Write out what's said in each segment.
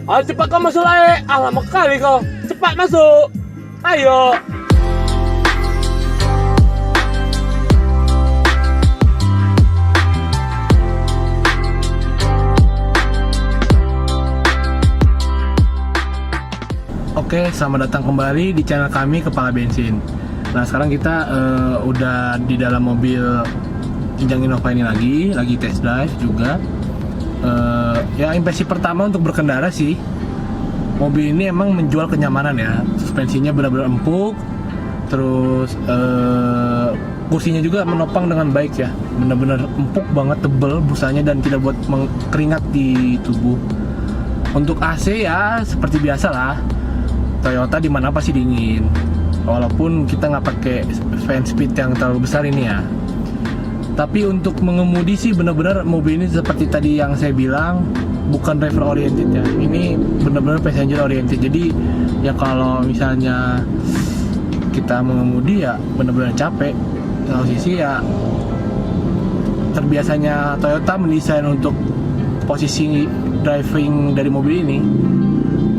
Ayo cepat kau masuk lah. Lama kali kau. Cepat masuk. Ayo. Oke, selamat datang kembali di channel kami Kepala Bensin. Nah, sekarang kita udah di dalam mobil Kijang Innova ini lagi test drive juga. Ya impresi pertama untuk berkendara sih, mobil ini emang menjual kenyamanan ya. Suspensinya benar-benar empuk, terus kursinya juga menopang dengan baik ya. Benar-benar empuk banget, tebel busanya dan tidak buat keringat di tubuh. Untuk AC ya seperti biasa lah, Toyota dimana pasti dingin, walaupun kita nggak pakai fan speed yang terlalu besar ini ya. Tapi untuk mengemudi sih benar-benar mobil ini seperti tadi yang saya bilang, bukan driver oriented ya. Ini benar-benar passenger oriented. Jadi ya kalau misalnya kita mengemudi ya benar-benar capek. Satu sisi ya terbiasanya Toyota mendesain untuk posisi driving dari mobil ini,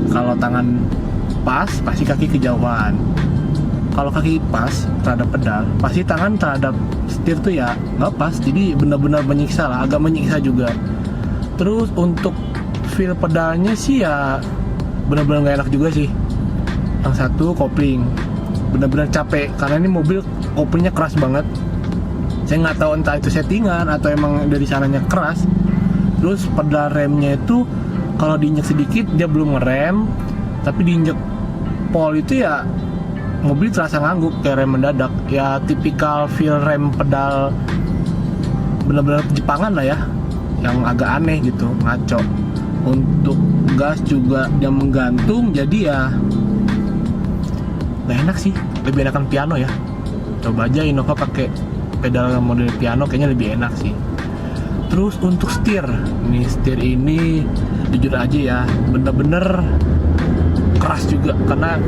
kalau tangan pas pasti kaki kejauhan. Kalau kaki pas terhadap pedal, pasti tangan terhadap setir tuh ya nggak pas. Jadi benar-benar menyiksa lah, agak menyiksa juga. Terus untuk feel pedalnya sih ya benar-benar nggak enak juga sih. Yang satu kopling, benar-benar capek karena ini mobil koplingnya keras banget. Saya nggak tahu entah itu settingan atau emang dari sananya keras. Terus pedal remnya itu kalau diinjek sedikit dia belum ngerem, tapi diinjek pol itu ya mobil terasa ngangguk kayak rem mendadak. Ya tipikal feel rem pedal benar-benar Jepangan lah ya, yang agak aneh gitu, ngaco. Untuk gas juga dia menggantung, jadi ya nggak enak sih, lebih enakan piano ya. Coba aja Innova pakai pedal model piano, kayaknya lebih enak sih. Terus untuk setir ini jujur aja ya bener-bener keras juga, karena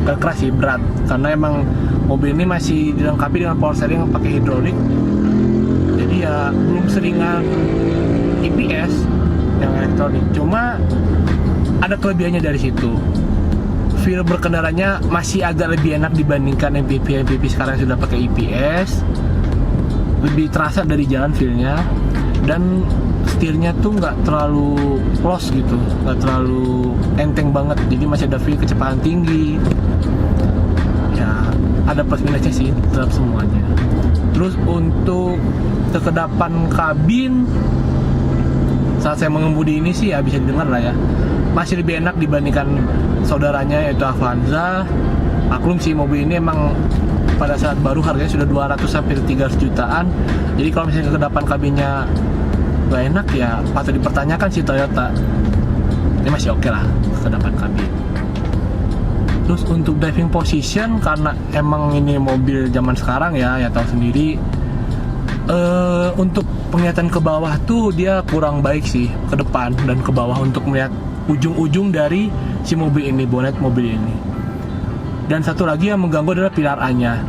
gak keras sih, berat, karena emang mobil ini masih dilengkapi dengan power steering yang pakai hidrolik. Jadi ya belum seringan EPS yang elektronik, cuma ada kelebihannya dari situ. Feel berkendaranya masih agak lebih enak dibandingkan MPV sekarang yang sudah pakai EPS. Lebih terasa dari jalan feelnya, dan setirnya tuh nggak terlalu close gitu, nggak terlalu enteng banget, jadi masih ada feel kecepatan tinggi. Ya ada plus minusnya sih terhadap semuanya. Terus untuk kekedapan kabin saat saya mengemudi ini sih ya bisa didengar lah ya, masih lebih enak dibandingkan saudaranya yaitu Avanza. Maklum sih mobil ini emang pada saat baru harganya sudah 200 sampai 300 jutaan. Jadi kalau misalnya kekedapan kabinnya gak enak ya patut dipertanyakan sih Toyota. Ini masih oke lah kekedapan kabin. Terus untuk driving position, karena emang ini mobil zaman sekarang ya tahu sendiri, untuk penglihatan ke bawah tuh dia kurang baik sih, ke depan dan ke bawah untuk melihat ujung-ujung dari si mobil ini, bonet mobil ini. Dan satu lagi yang mengganggu adalah pilar A-nya.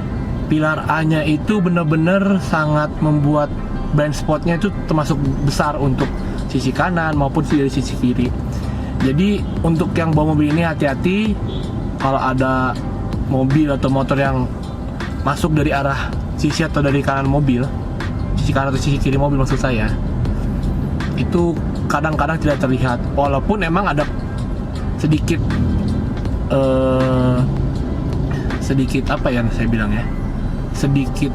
Pilar A-nya itu benar-benar sangat membuat blind spotnya itu termasuk besar untuk sisi kanan maupun dari sisi kiri. Jadi untuk yang bawa mobil ini hati-hati, kalau ada mobil atau motor yang masuk dari arah sisi atau dari kanan mobil, sisi kanan atau sisi kiri mobil maksud saya, itu kadang-kadang tidak terlihat, walaupun emang ada sedikit apa yang saya bilang ya, sedikit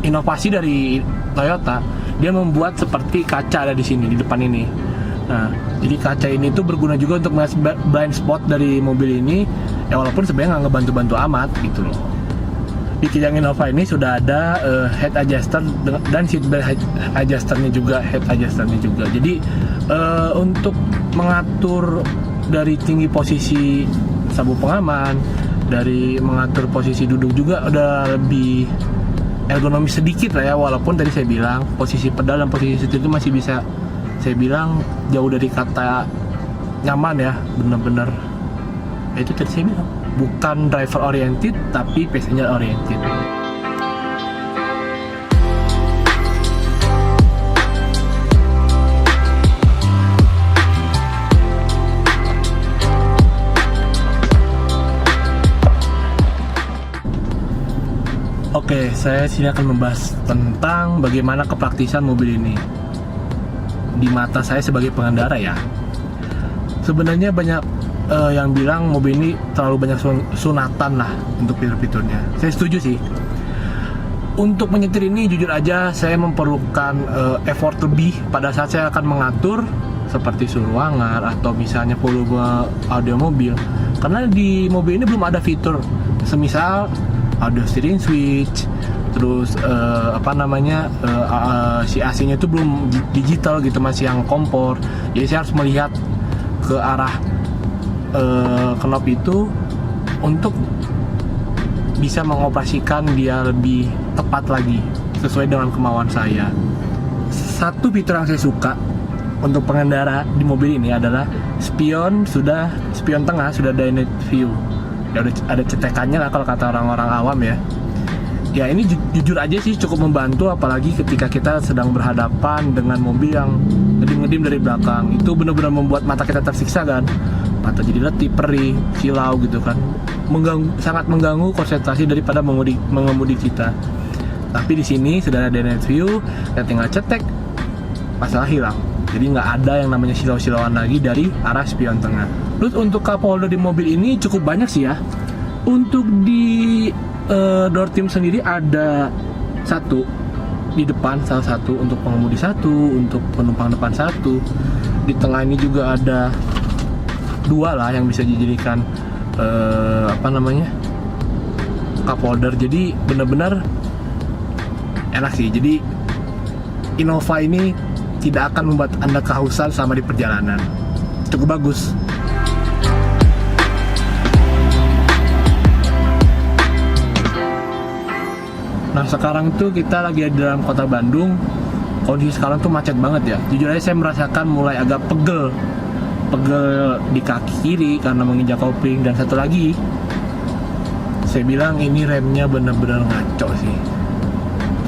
inovasi dari Toyota. Dia membuat seperti kaca ada di sini di depan ini. Nah, jadi kaca ini tuh berguna juga untuk melihat blind spot dari mobil ini ya, walaupun sebenarnya nggak ngebantu-bantu amat gitu loh. Di Kijang Innova ini sudah ada head adjuster dan seat belt adjusternya juga, head adjusternya juga. Jadi untuk mengatur dari tinggi posisi sabuk pengaman, dari mengatur posisi duduk juga udah lebih ergonomis sedikit lah ya. Walaupun tadi saya bilang posisi pedal dan posisi setir itu masih bisa saya bilang jauh dari kata nyaman ya, bener-bener itu tadi saya bilang bukan driver oriented tapi passenger oriented. Oke, saya sini akan membahas tentang bagaimana kepraktisan mobil ini di mata saya sebagai pengendara ya. Sebenarnya banyak yang bilang mobil ini terlalu banyak sunatan lah untuk fitur-fiturnya. Saya setuju sih. Untuk menyetir ini jujur aja saya memerlukan effort lebih pada saat saya akan mengatur seperti suhu ruangan atau misalnya volume audio mobil. Karena di mobil ini belum ada fitur semisal audio steering switch, terus si AC-nya itu belum digital gitu, masih yang kompor. Jadi saya harus melihat ke arah knob itu untuk bisa mengoperasikan dia lebih tepat lagi sesuai dengan kemauan saya. Satu fitur yang saya suka untuk pengendara di mobil ini adalah spion tengah sudah dynamic view. Ya, ada cetekannya lah kalau kata orang-orang awam ya. Ya ini jujur aja sih cukup membantu, apalagi ketika kita sedang berhadapan dengan mobil yang ngedim-ngedim dari belakang. Itu benar-benar membuat mata kita tersiksa kan. Mata jadi letih, perih, silau gitu kan. Sangat mengganggu konsentrasi daripada mengemudi kita. Tapi di sini sudah ada dynamic view, kita tinggal cetek, masalah hilang. Jadi nggak ada yang namanya silau-silauan lagi dari arah spion tengah. Terus untuk cup holder di mobil ini cukup banyak sih ya. Untuk di door trim sendiri ada satu di depan, salah satu untuk pengemudi satu, untuk penumpang depan satu. Di tengah ini juga ada dua lah yang bisa dijadikan cup holder. Jadi benar-benar enak sih. Jadi Innova ini tidak akan membuat Anda kehausan selama di perjalanan. Cukup bagus. Nah sekarang tuh kita lagi di dalam kota Bandung. Kondisi sekarang tuh macet banget ya. Jujur aja saya merasakan mulai agak pegel di kaki kiri karena menginjak kopling. Dan satu lagi, saya bilang ini remnya bener-bener ngaco sih.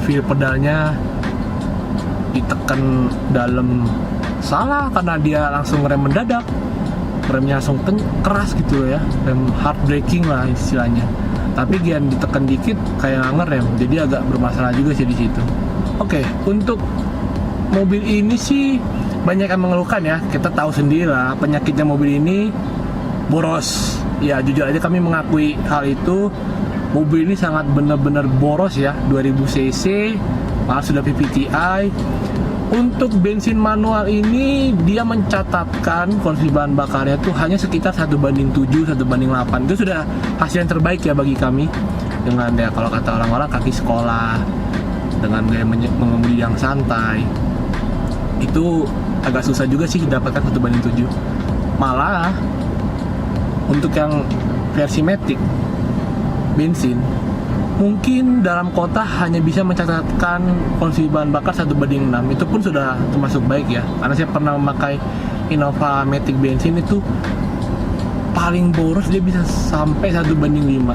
Feel pedalnya ditekan dalam salah karena dia langsung rem mendadak, remnya langsung keras gitu ya, rem hard braking lah istilahnya. Tapi gian ditekan dikit kayak ngerem, jadi agak bermasalah juga sih di situ. Oke, untuk mobil ini sih banyak yang mengeluhkan ya. Kita tahu sendiri lah penyakitnya mobil ini, boros. Ya jujur aja kami mengakui hal itu. Mobil ini sangat benar-benar boros ya, 2000 cc, malah sudah PPTI. Untuk bensin manual ini dia mencatatkan konsumsi bahan bakarnya tuh hanya sekitar 1:7, 1:8. Itu sudah hasil yang terbaik ya bagi kami. Dengan ya kalau kata orang-orang kaki sekolah, dengan gaya mengemudi yang santai, itu agak susah juga sih didapatkan 1:7. Malah untuk yang versi Matic bensin mungkin dalam kota hanya bisa mencatatkan konsumsi bahan bakar 1:6. Itu pun sudah termasuk baik ya, karena saya pernah memakai Innova Matic bensin itu paling boros dia bisa sampai 1:5.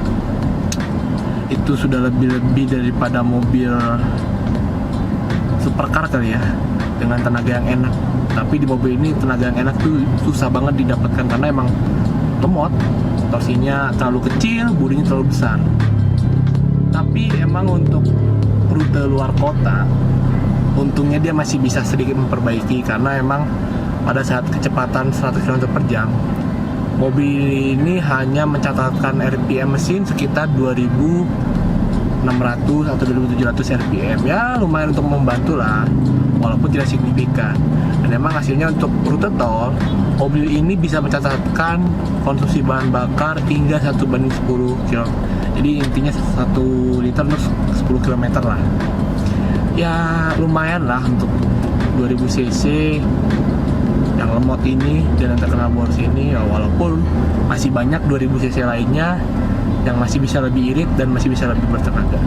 Itu sudah lebih daripada mobil supercar kali ya, dengan tenaga yang enak. Tapi di mobil ini tenaga yang enak tuh susah banget didapatkan karena emang lemot, torsinya terlalu kecil, bodinya terlalu besar. Tapi emang untuk rute luar kota untungnya dia masih bisa sedikit memperbaiki, karena emang pada saat kecepatan 100 km per jam mobil ini hanya mencatatkan RPM mesin sekitar 2600 atau 2700 RPM. Ya lumayan untuk membantu lah, walaupun tidak signifikan. Dan emang hasilnya untuk rute tol mobil ini bisa mencatatkan konsumsi bahan bakar hingga 1:10 km. Jadi intinya 1 liter untuk 10 km lah. Ya lumayan lah untuk 2000 cc yang lemot ini dan yang terkenal boros ini ya, walaupun masih banyak 2000 cc lainnya yang masih bisa lebih irit dan masih bisa lebih bertenaga.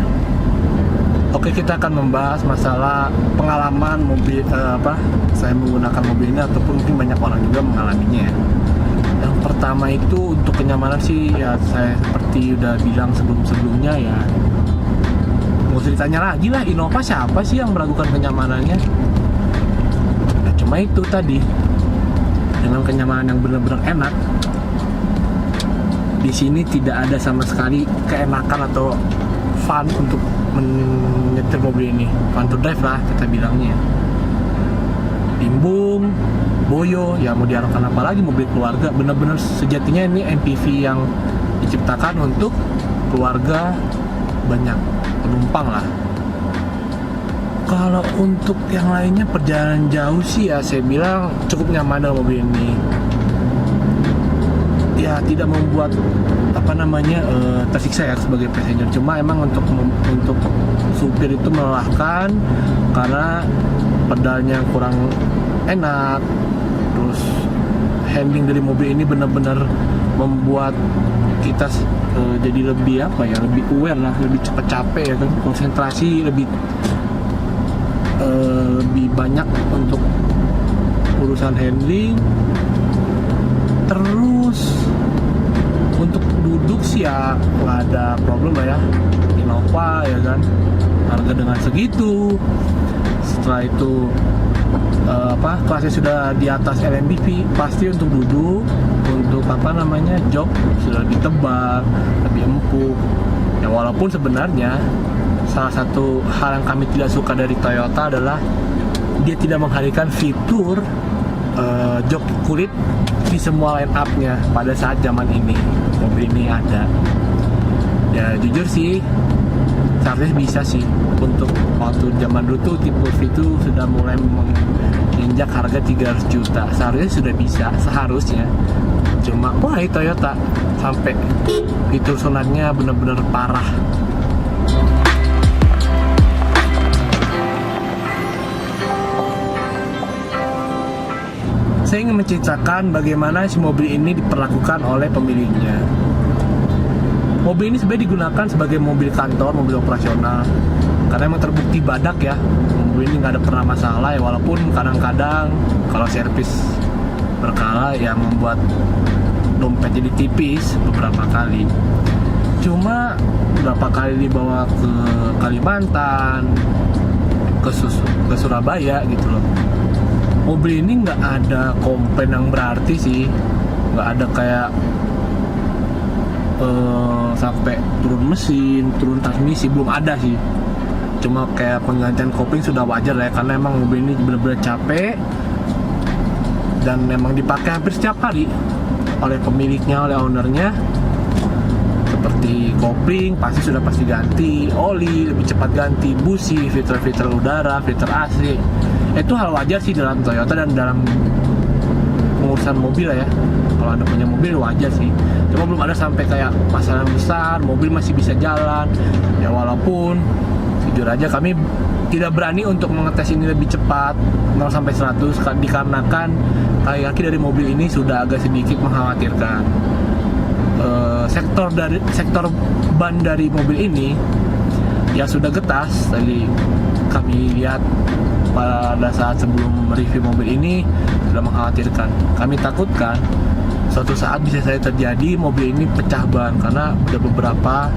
Oke, kita akan membahas masalah pengalaman mobil saya menggunakan mobil ini, ataupun mungkin banyak orang juga mengalaminya ya. Yang pertama itu untuk kenyamanan sih ya, saya seperti udah bilang sebelumnya ya, nggak usah ditanya lagi lah, Innova siapa sih yang meragukan kenyamanannya. Nah, cuma itu tadi, dengan kenyamanan yang benar-benar enak, di sini tidak ada sama sekali keenakan atau fun untuk menyetir mobil ini, fun to drive lah kita bilangnya. Bimbung, boyo, ya mau diharapkan apa lagi mobil keluarga. Bener-bener sejatinya ini MPV yang diciptakan untuk keluarga banyak penumpang lah. Kalau untuk yang lainnya perjalanan jauh sih ya saya bilang cukup nyaman dengan mobil ini. Ya tidak membuat tersiksa ya sebagai passenger. Cuma emang untuk supir itu melelahkan karena pedalnya kurang enak. Terus handling dari mobil ini benar-benar membuat kita jadi lebih lebih aware lah, lebih cepat capek ya kan, konsentrasi lebih banyak untuk urusan handling. Terus untuk duduk sih ya nggak ada problem lah ya, Innova ya kan, harga dengan segitu. Setelah itu kelasnya sudah di atas LMPV, pasti untuk duduk, untuk jok sudah lebih tebal, lebih empuk. Ya walaupun sebenarnya salah satu hal yang kami tidak suka dari Toyota adalah dia tidak menghadirkan fitur jok kulit di semua line up-nya pada saat zaman ini mobil ini ada. Ya jujur sih seharusnya bisa sih, untuk waktu zaman dulu tuh tipe V itu sudah mulai menginjak harga 300 juta, seharusnya sudah seharusnya. Cuma Toyota sampai fitur sunatnya benar-benar parah. Saya ingin menceritakan bagaimana si mobil ini diperlakukan oleh pemiliknya. Mobil ini sebenarnya digunakan sebagai mobil kantor, mobil operasional, karena emang terbukti badak ya. Mobil ini nggak ada pernah masalah ya, walaupun kadang-kadang kalau servis berkala ya membuat dompet jadi tipis beberapa kali. Cuma beberapa kali dibawa ke Kalimantan, ke Surabaya gitu loh. Mobil ini nggak ada komplain yang berarti sih, nggak ada kayak sampai turun mesin, turun transmisi, belum ada sih. Cuma kayak penggantian kopling sudah wajar ya, karena emang mobil ini benar-benar capek dan memang dipakai hampir setiap hari oleh pemiliknya, oleh ownernya. Seperti kopling pasti ganti, oli lebih cepat ganti, busi, filter udara, filter AC. Itu hal wajar sih dalam Toyota dan dalam pengurusan mobil lah ya. Kalau Anda punya mobil wajar sih. Cuma belum ada sampai kayak masalah besar, mobil masih bisa jalan. Ya walaupun jujur aja kami tidak berani untuk mengetes ini lebih cepat 0 sampai 100 dikarenakan kaki-kaki dari mobil ini sudah agak sedikit mengkhawatirkan. Sektor ban dari mobil ini ya sudah getas. Tadi kami lihat pada saat sebelum review mobil ini sudah mengkhawatirkan. Kami takutkan suatu saat bisa saja terjadi mobil ini pecah ban, karena ada beberapa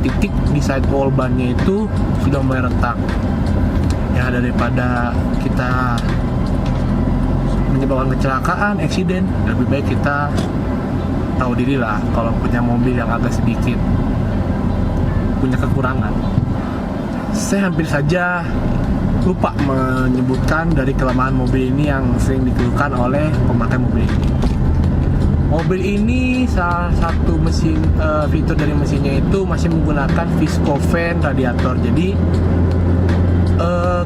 titik di sidewall bannya itu sudah mulai retak. Ya daripada kita menyebabkan kecelakaan, eksiden, lebih baik kita tahu diri lah kalau punya mobil yang agak sedikit punya kekurangan. Saya hampir saja lupa menyebutkan dari kelemahan mobil ini yang sering dikeluhkan oleh pemakai mobil ini. Mobil ini salah satu fitur dari mesinnya itu masih menggunakan viscofan radiator. Jadi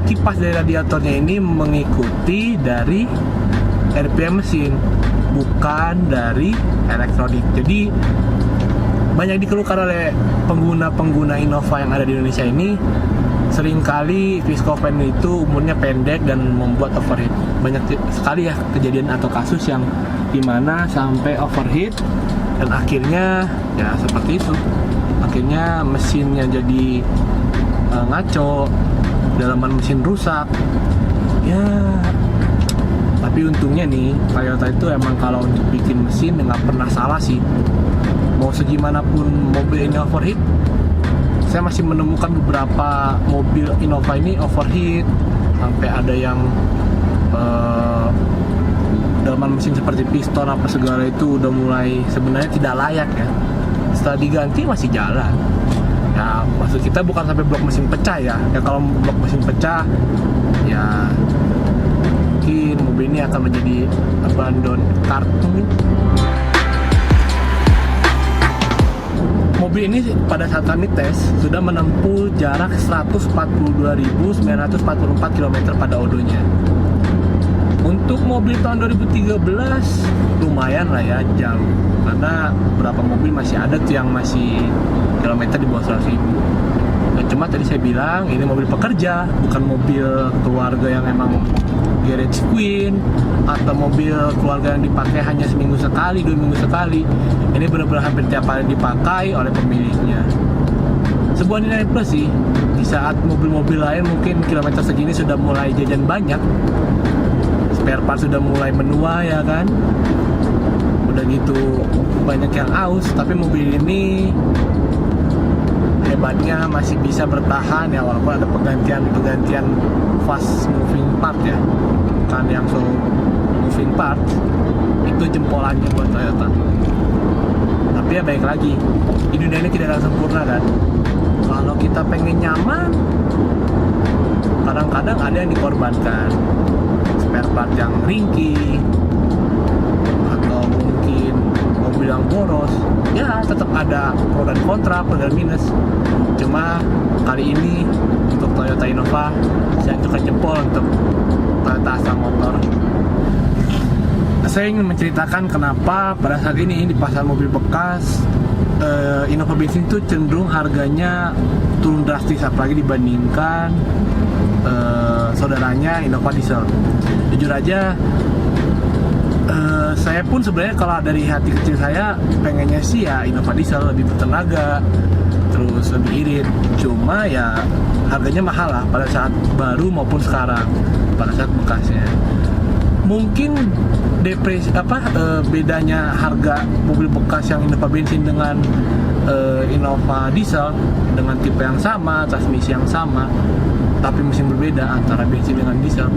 kipas dari radiatornya ini mengikuti dari RPM mesin, bukan dari elektronik. Jadi banyak dikeluhkan oleh pengguna Innova yang ada di Indonesia ini. Seringkali viscofan itu umurnya pendek dan membuat overheat. Banyak sekali ya kejadian atau kasus yang dimana sampai overheat dan akhirnya ya seperti itu. Akhirnya mesinnya jadi ngaco, dalaman mesin rusak. Ya, tapi untungnya nih Toyota itu emang kalau untuk bikin mesin nggak pernah salah sih. Mau segimanapun mobil ini overheat, saya masih menemukan beberapa mobil Innova ini overheat sampai ada yang dalaman mesin seperti piston apa segala itu udah mulai sebenarnya tidak layak ya. Setelah diganti masih jalan. Ya maksud kita bukan sampai blok mesin pecah ya. Ya kalau blok mesin pecah ya mungkin mobil ini akan menjadi abandon cart mungkin. Mobil ini pada saat kami tes sudah menempuh jarak 142.944 km pada odonya. Untuk mobil tahun 2013 lumayan lah ya, jauh. Karena beberapa mobil masih ada tuh yang masih kilometer di bawah 100.000. Nah, cuma tadi saya bilang ini mobil pekerja, bukan mobil keluarga yang emang garage queen atau mobil keluarga yang dipakai hanya seminggu sekali, 2 minggu sekali. Ini benar-benar hampir tiap hari dipakai oleh pemiliknya. Sebuah nilai plus sih. Di saat mobil-mobil lain mungkin kilometer segini sudah mulai jajan banyak, spare part sudah mulai menua ya kan, udah gitu banyak yang aus, tapi mobil ini hebatnya masih bisa bertahan ya, walaupun ada pergantian fast moving part ya, kan yang slow moving part itu jempolannya buat Toyota. Tapi ya baik lagi, di dunia ini tidak ada yang sempurna kan. Kalau kita pengen nyaman, kadang-kadang ada yang dikorbankan, spare part yang ringkih atau mungkin mobil yang boros. Ya tetap ada pro dan kontra, plus dan minus. Cuma kali ini untuk Toyota Innova saya angkat jempol untuk Toyota Astra Motor. Saya ingin menceritakan kenapa pada saat ini di pasar mobil bekas Innova bensin itu cenderung harganya turun drastis, apalagi dibandingkan saudaranya Innova diesel. Jujur aja saya pun sebenarnya kalau dari hati kecil saya pengennya sih ya Innova diesel, lebih bertenaga, terus lebih irit. Cuma ya harganya mahal lah pada saat baru maupun sekarang pada saat bekasnya. Mungkin bedanya harga mobil bekas yang Innova bensin dengan Innova diesel dengan tipe yang sama, transmisi yang sama, tapi mesin berbeda antara bensin dengan diesel,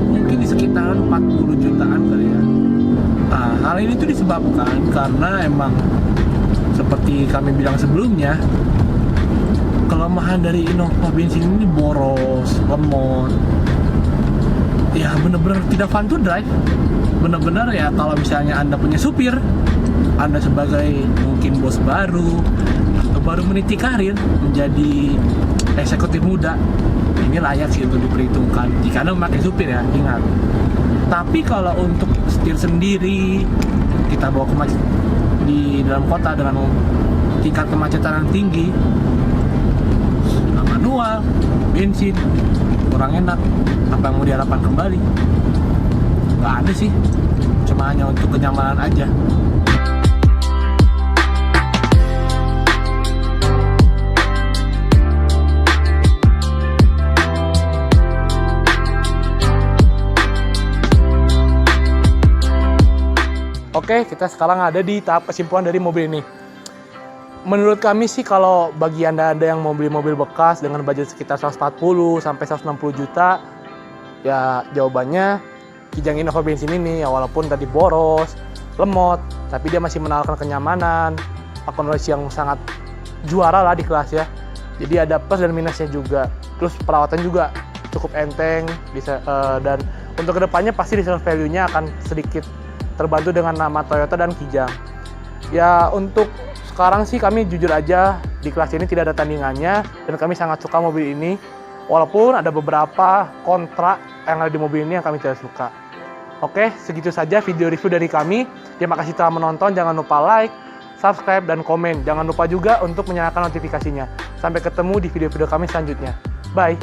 mungkin di sekitaran 40 jutaan kali ya. Nah, hal ini tuh disebabkan karena emang seperti kami bilang sebelumnya, kelemahan dari Innova bensin ini boros, lemot, ya bener-bener tidak fun to drive. Bener-bener ya kalau misalnya Anda punya supir, Anda sebagai mungkin bos baru atau baru meniti karir menjadi eksekutif muda, ini layak sih untuk diperhitungkan jika Anda memakai supir ya, ingat. Tapi kalau untuk setir sendiri, kita bawa di dalam kota dengan tingkat kemacetan yang tinggi, manual, bensin, kurang enak. Apa yang mau diharapkan kembali? Gak ada sih, cuma hanya untuk kenyamanan aja. Oke, kita sekarang ada di tahap kesimpulan dari mobil ini. Menurut kami sih kalau bagi Anda yang mau beli mobil bekas dengan budget sekitar 140 sampai 160 juta, ya jawabannya Kijang Innova bensin ini ya, walaupun tadi boros, lemot, tapi dia masih menawarkan kenyamanan, akomodasi yang sangat juara lah di kelas ya. Jadi ada plus dan minusnya juga. Terus perawatan juga cukup enteng, bisa dan untuk kedepannya pasti resale value-nya akan sedikit terbantu dengan nama Toyota dan Kijang. Ya untuk sekarang sih kami jujur aja di kelas ini tidak ada tandingannya dan kami sangat suka mobil ini. Walaupun ada beberapa kontra yang ada di mobil ini yang kami tidak suka. Oke, segitu saja video review dari kami. Terima kasih telah menonton. Jangan lupa like, subscribe, dan komen. Jangan lupa juga untuk menyalakan notifikasinya. Sampai ketemu di video-video kami selanjutnya. Bye!